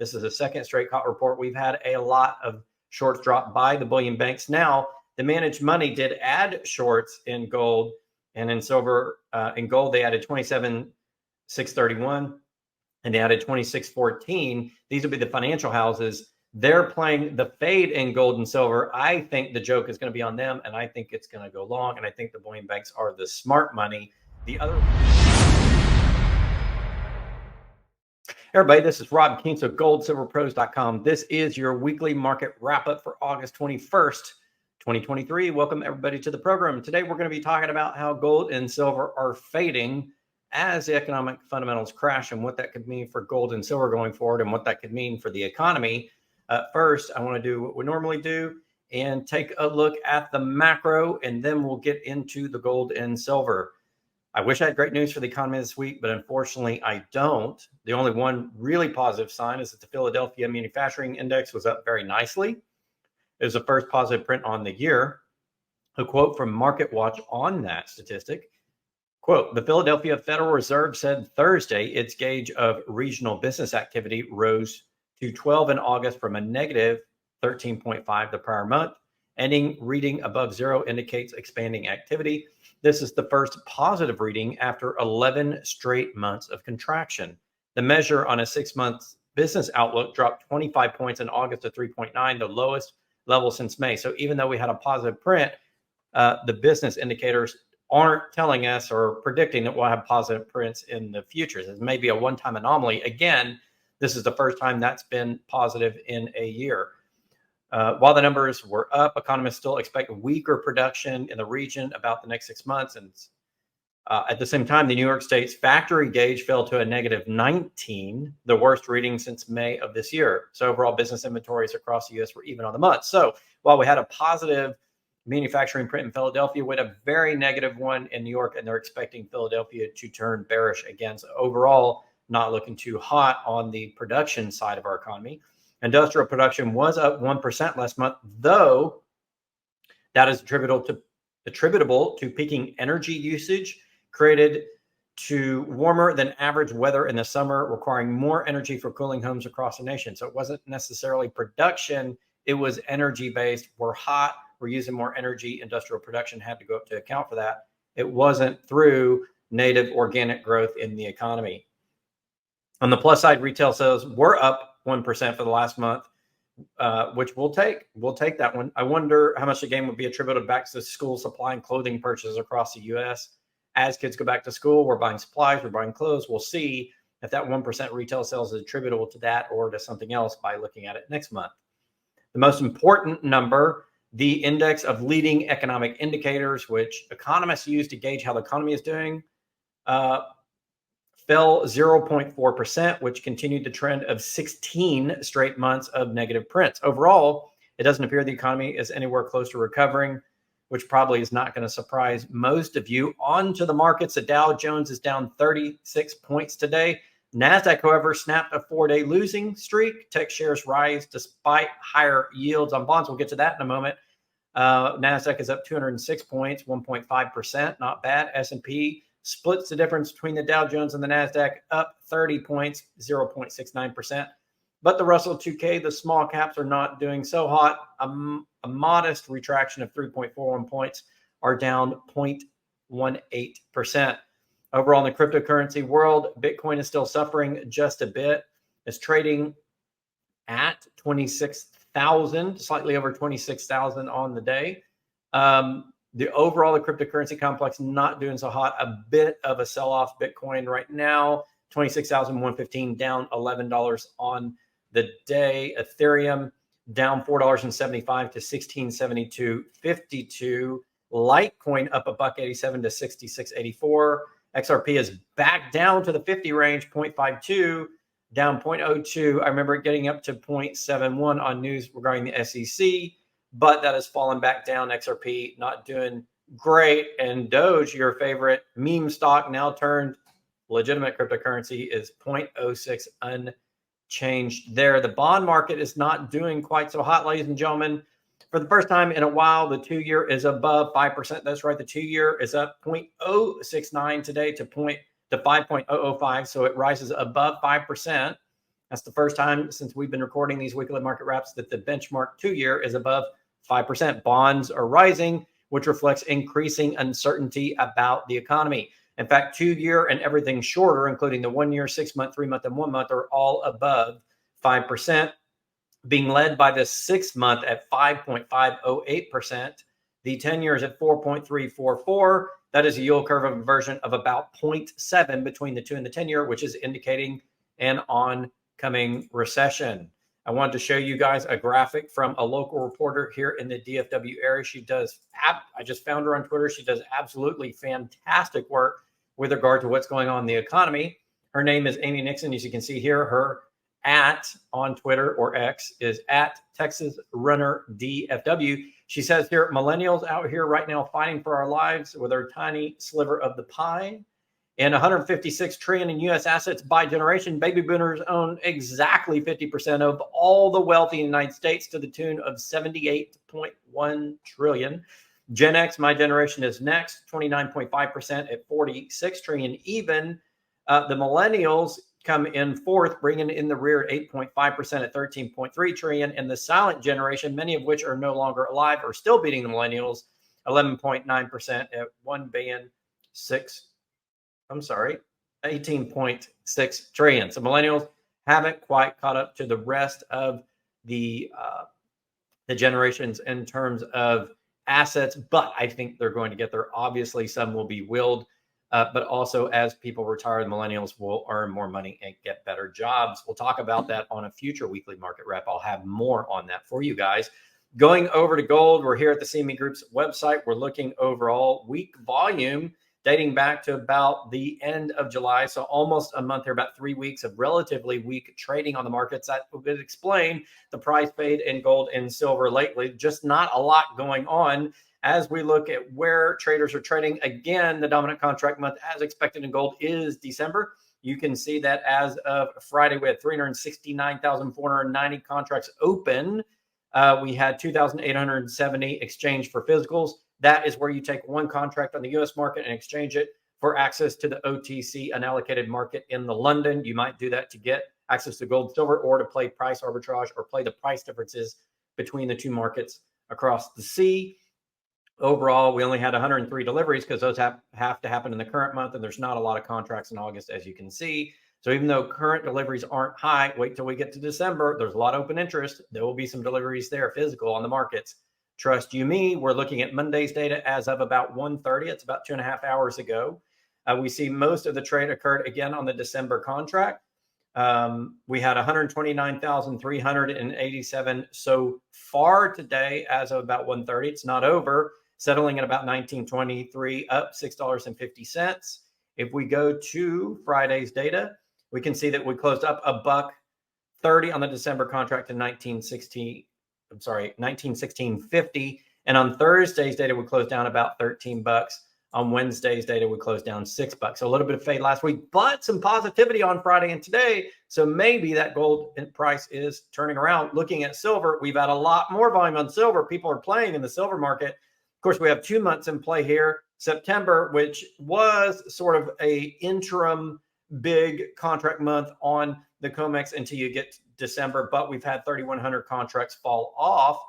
This is a second straight hot report. We've had a lot of shorts drop by the bullion banks. Now, the managed money did add shorts in gold and in silver. In gold, they added 27,631 and they added 2614. These will be the financial houses. They're playing the fade in gold and silver. I think the joke is going to be on them, and I think it's going to go long, and I think the bullion banks are the smart money. The other... Everybody, this is Rob Kientz of goldsilverpros.com. This is your weekly market wrap-up for August 21st, 2023. Welcome, everybody, to the program. Today, we're going to be talking about how gold and silver are fading as the economic fundamentals crash and what that could mean for gold and silver going forward and what that could mean for the economy. First, I want to do what we normally do and take a look at the macro, and then we'll get into the gold and silver. I wish I had great news for the economy this week, but unfortunately I don't. The only one really positive sign is that the Philadelphia Manufacturing Index was up very nicely. It was the first positive print on the year. A quote from MarketWatch on that statistic, quote, "The Philadelphia Federal Reserve said Thursday its gauge of regional business activity rose to 12 in August from a negative 13.5 the prior month. Ending reading above zero indicates expanding activity. This is the first positive reading after 11 straight months of contraction. The measure on a 6-month business outlook dropped 25 points in August to 3.9, the lowest level since May." So even though we had a positive print, the business indicators aren't telling us or predicting that we'll have positive prints in the future. This may be a one-time anomaly. Again, this is the first time that's been positive in a year. While the numbers were up, economists still expect weaker production in the region about the next 6 months. And at the same time, the New York State's factory gauge fell to a negative 19, the worst reading since May of this year. So overall business inventories across the U.S. were even on the month. So while we had a positive manufacturing print in Philadelphia, we had a very negative one in New York, and they're expecting Philadelphia to turn bearish again. So overall, not looking too hot on the production side of our economy. Industrial production was up 1% last month, though that is attributable to peaking energy usage created to warmer than average weather in the summer, requiring more energy for cooling homes across the nation. So it wasn't necessarily production, it was energy based. We're hot, we're using more energy. Industrial production had to go up to account for that. It wasn't through native organic growth in the economy. On the plus side, retail sales were up 1% for the last month, which we'll take. We'll take that one. I wonder how much the gain would be attributed back to school supply and clothing purchases across the U.S. As kids go back to school, we're buying supplies, we're buying clothes. We'll see if that 1% retail sales is attributable to that or to something else by looking at it next month. The most important number, the index of leading economic indicators, which economists use to gauge how the economy is doing, fell 0.4%, which continued the trend of 16 straight months of negative prints. Overall, it doesn't appear the economy is anywhere close to recovering, which probably is not going to surprise most of you. On to the markets. The Dow Jones is down 36 points today. NASDAQ, however, snapped a 4-day losing streak. Tech shares rise despite higher yields on bonds. We'll get to that in a moment. NASDAQ is up 206 points, 1.5%. Not bad. S&P splits the difference between the Dow Jones and the NASDAQ, up 30 points, 0.69%. But the Russell 2K, the small caps, are not doing so hot. A modest retraction of 3.41 points, are down 0.18%. Overall, in the cryptocurrency world, Bitcoin is still suffering just a bit. It's trading at 26,000, slightly over 26,000 on the day. The overall, the cryptocurrency complex not doing so hot. A bit of a sell-off. Bitcoin right now, 26,115, down $11 on the day. Ethereum down $4.75 to 1672.52. Litecoin up $1.87 to 66.84. XRP is back down to the 50 range, 0.52, down 0.02. I remember it getting up to 0.71 on news regarding the SEC. But that has fallen back down. XRP not doing great. And Doge, your favorite meme stock, now turned legitimate cryptocurrency, is 0.06 unchanged there. The bond market is not doing quite so hot, ladies and gentlemen. For the first time in a while, the 2-year is above 5%. That's right. The 2-year is up 0.069 today to 5.005. So it rises above 5%. That's the first time since we've been recording these weekly market wraps that the benchmark 2-year is above 5%. Bonds are rising, which reflects increasing uncertainty about the economy. In fact, 2-year and everything shorter, including the 1-year, 6-month, 3-month, and 1-month, are all above 5%, being led by the 6-month at 5.508%. The 10-year is at 4.344. That is a yield curve inversion of about 0.7 between the 2 and the 10-year, which is indicating an oncoming recession. I wanted to show you guys a graphic from a local reporter here in the DFW area. I just found her on Twitter. She does absolutely fantastic work with regard to what's going on in the economy. Her name is Amy Nixon. As you can see here, her on Twitter or X is at Texas Runner DFW. She says here, millennials out here right now fighting for our lives with our tiny sliver of the pie. And 156 trillion in U.S. assets by generation, baby boomers own exactly 50% of all the wealth in the United States, to the tune of 78.1 trillion. Gen X, my generation, is next, 29.5% at 46 trillion. Even the millennials come in fourth, bringing in the rear at 8.5% at 13.3 trillion. And the silent generation, many of which are no longer alive, are still beating the millennials, 11.9% at 18.6 trillion. So millennials haven't quite caught up to the rest of the generations in terms of assets, but I think they're going to get there. Obviously, some will be willed, but also as people retire, the millennials will earn more money and get better jobs. We'll talk about that on a future weekly market wrap. I'll have more on that for you guys. Going over to gold, we're here at the CME Group's website. We're looking overall weak volume dating back to about the end of July. So almost a month here, about 3 weeks of relatively weak trading on the markets. That would explain the price paid in gold and silver lately. Just not a lot going on. As we look at where traders are trading, again, the dominant contract month as expected in gold is December. You can see that as of Friday, we had 369,490 contracts open. We had 2,870 exchanged for physicals. That is where you take one contract on the U.S. market and exchange it for access to the OTC unallocated market in the London. You might do that to get access to gold, silver, or to play price arbitrage or play the price differences between the two markets across the sea. Overall, we only had 103 deliveries because those have to happen in the current month, and there's not a lot of contracts in August, as you can see. So even though current deliveries aren't high, wait till we get to December. There's a lot of open interest. There will be some deliveries there, physical on the markets. Trust you me, we're looking at Monday's data as of about 1:30. It's about 2.5 hours ago. We see most of the trade occurred again on the December contract. We had 129,387 so far today as of about 1:30. It's not over, settling at about 1923, up $6.50. If we go to Friday's data, we can see that we closed up $1.30 on the December contract to 1916.50. And on Thursday's data, we closed down about $13. On Wednesday's data, we closed down $6. So a little bit of fade last week, but some positivity on Friday and today. So maybe that gold price is turning around. Looking at silver, we've had a lot more volume on silver. People are playing in the silver market. Of course, we have 2 months in play here. September, which was sort of a interim big contract month on the COMEX until you get to December, but we've had 3,100 contracts fall off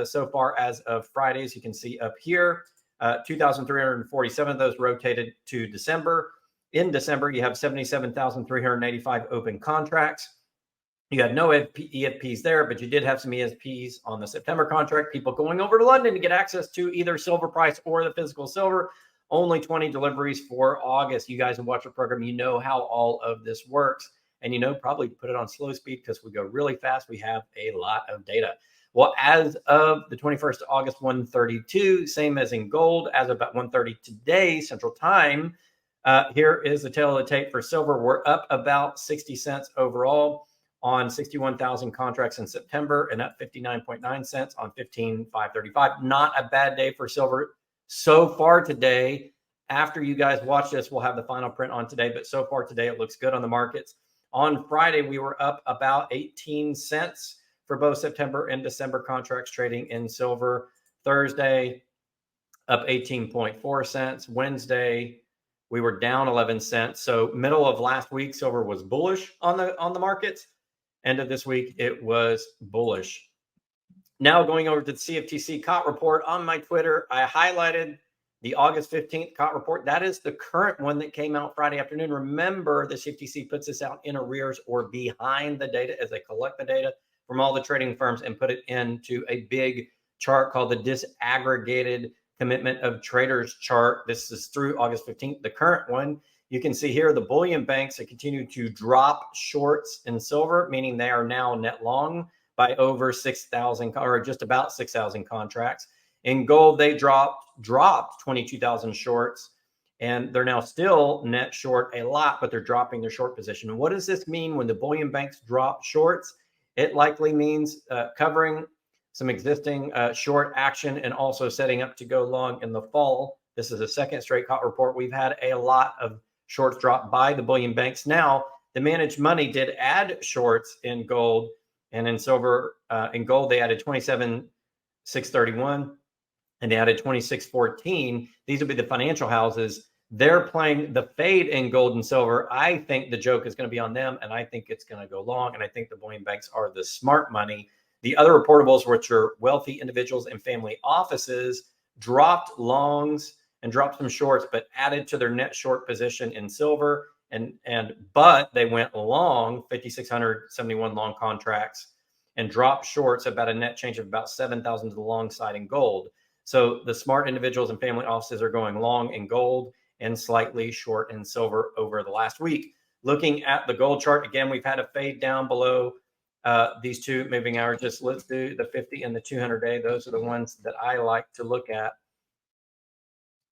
so far as of Fridays. You can see up here, 2,347 of those rotated to December. In December, you have 77,385 open contracts. You had no EFPs there, but you did have some ESPs on the September contract. People going over to London to get access to either silver price or the physical silver. Only 20 deliveries for August. You guys who watch the program, you know how all of this works. And you know, probably put it on slow speed because we go really fast. We have a lot of data. Well, as of the 21st of August, 1:32, same as in gold, as of about 1:30 today, Central Time. Here is the tail of the tape for silver. We're up about 60 cents overall on 61,000 contracts in September and up 59.9 cents on 15,535. Not a bad day for silver so far today. After you guys watch this, we'll have the final print on today, but so far today, it looks good on the markets. On Friday, we were up about 18 cents for both September and December contracts trading in silver. Thursday, up 18.4 cents. Wednesday, we were down 11 cents. So middle of last week, silver was bullish on the markets. End of this week, it was bullish. Now going over to the CFTC COT report on my Twitter, I highlighted the August 15th COT report. That is the current one that came out Friday afternoon. Remember, the CFTC puts this out in arrears or behind the data as they collect the data from all the trading firms and put it into a big chart called the disaggregated commitment of traders chart. This is through August 15th. The current one, you can see here, the bullion banks have continued to drop shorts in silver, meaning they are now net long by over 6,000 or just about 6,000 contracts. In gold, they dropped 22,000 shorts, and they're now still net short a lot, but they're dropping their short position. What does this mean when the bullion banks drop shorts? It likely means covering some existing short action and also setting up to go long in the fall. This is a second straight COT report. We've had a lot of shorts drop by the bullion banks. Now, the managed money did add shorts in gold and in silver. In gold, they added 27,631 and they added 2614. These would be the financial houses. They're playing the fade in gold and silver. I think the joke is going to be on them, and I think it's going to go long. And I think the bullion banks are the smart money. The other reportables, which are wealthy individuals and family offices, dropped longs and dropped some shorts, but added to their net short position in silver. But they went long 5,671 long contracts and dropped shorts about a net change of about 7,000 to the long side in gold. So the smart individuals and family offices are going long in gold and slightly short in silver over the last week. Looking at the gold chart, again, we've had a fade down below these two moving averages. Let's do the 50 and the 200-day. Those are the ones that I like to look at.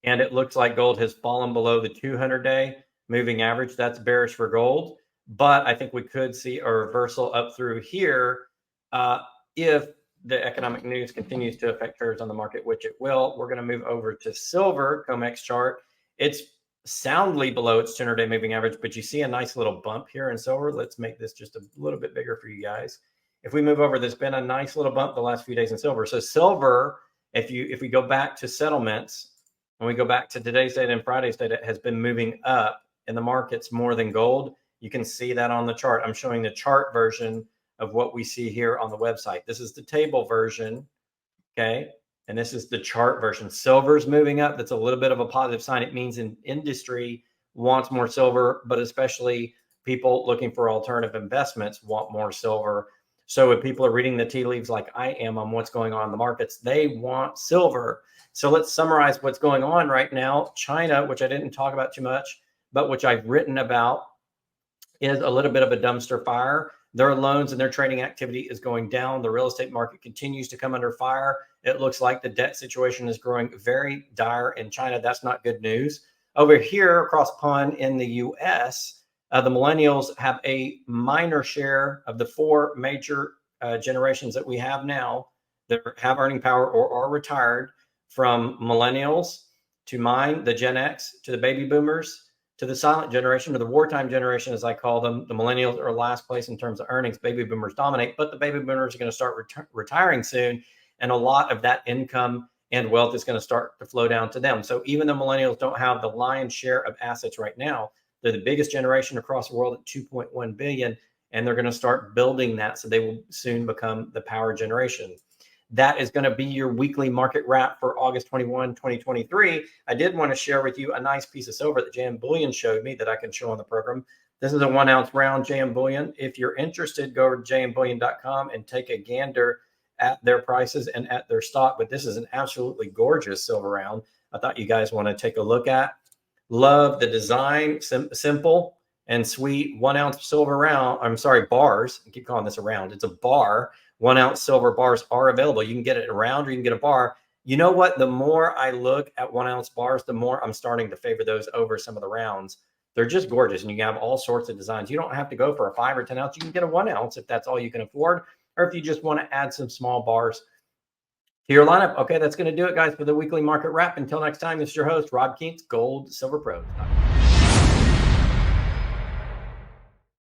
And it looks like gold has fallen below the 200-day moving average. That's bearish for gold. But I think we could see a reversal up through here if the economic news continues to affect traders on the market, which it will. We're going to move over to silver, COMEX chart. It's soundly below its 200-day moving average, but you see a nice little bump here in silver. Let's make this just a little bit bigger for you guys. If we move over, there's been a nice little bump the last few days in silver. So silver, if we go back to settlements and we go back to today's data and Friday's data, it has been moving up in the markets more than gold. You can see that on the chart. I'm showing the chart version of what we see here on the website. This is the table version, okay? And this is the chart version. Silver's moving up. That's a little bit of a positive sign. It means an industry wants more silver, but especially people looking for alternative investments want more silver. So if people are reading the tea leaves like I am on what's going on in the markets, they want silver. So let's summarize what's going on right now. China, which I didn't talk about too much, but which I've written about, is a little bit of a dumpster fire. Their loans and their trading activity is going down. The real estate market continues to come under fire. It looks like the debt situation is growing very dire in China. That's not good news. Over here across pond in the US, the millennials have a minor share of the four major generations that we have now that have earning power or are retired, from millennials to mine, the Gen X, to the baby boomers, to the silent generation, or the wartime generation, as I call them. The millennials are last place in terms of earnings. Baby boomers dominate, but the baby boomers are going to start retiring soon. And a lot of that income and wealth is going to start to flow down to them. So even though millennials don't have the lion's share of assets right now, they're the biggest generation across the world at 2.1 billion, and they're going to start building that. So they will soon become the power generation. That is going to be your weekly market wrap for August 21, 2023. I did want to share with you a nice piece of silver that JM Bullion showed me that I can show on the program. This is a 1 ounce round JM Bullion. If you're interested, go over to jmbullion.com and take a gander at their prices and at their stock. But this is an absolutely gorgeous silver round. I thought you guys want to take a look at. Love the design, simple and sweet. 1 ounce silver round. I'm sorry, bars. I keep calling this a round. It's a bar. 1 ounce silver bars are available. You can get it a round or you can get a bar. You know what? The more I look at 1 ounce bars, the more I'm starting to favor those over some of the rounds. They're just gorgeous, and you can have all sorts of designs. You don't have to go for a 5 or 10 ounce. You can get a 1 ounce if that's all you can afford, or if you just want to add some small bars to your lineup. Okay, that's going to do it, guys, for the weekly market wrap. Until next time, this is your host, Rob Kientz, Gold Silver Pro.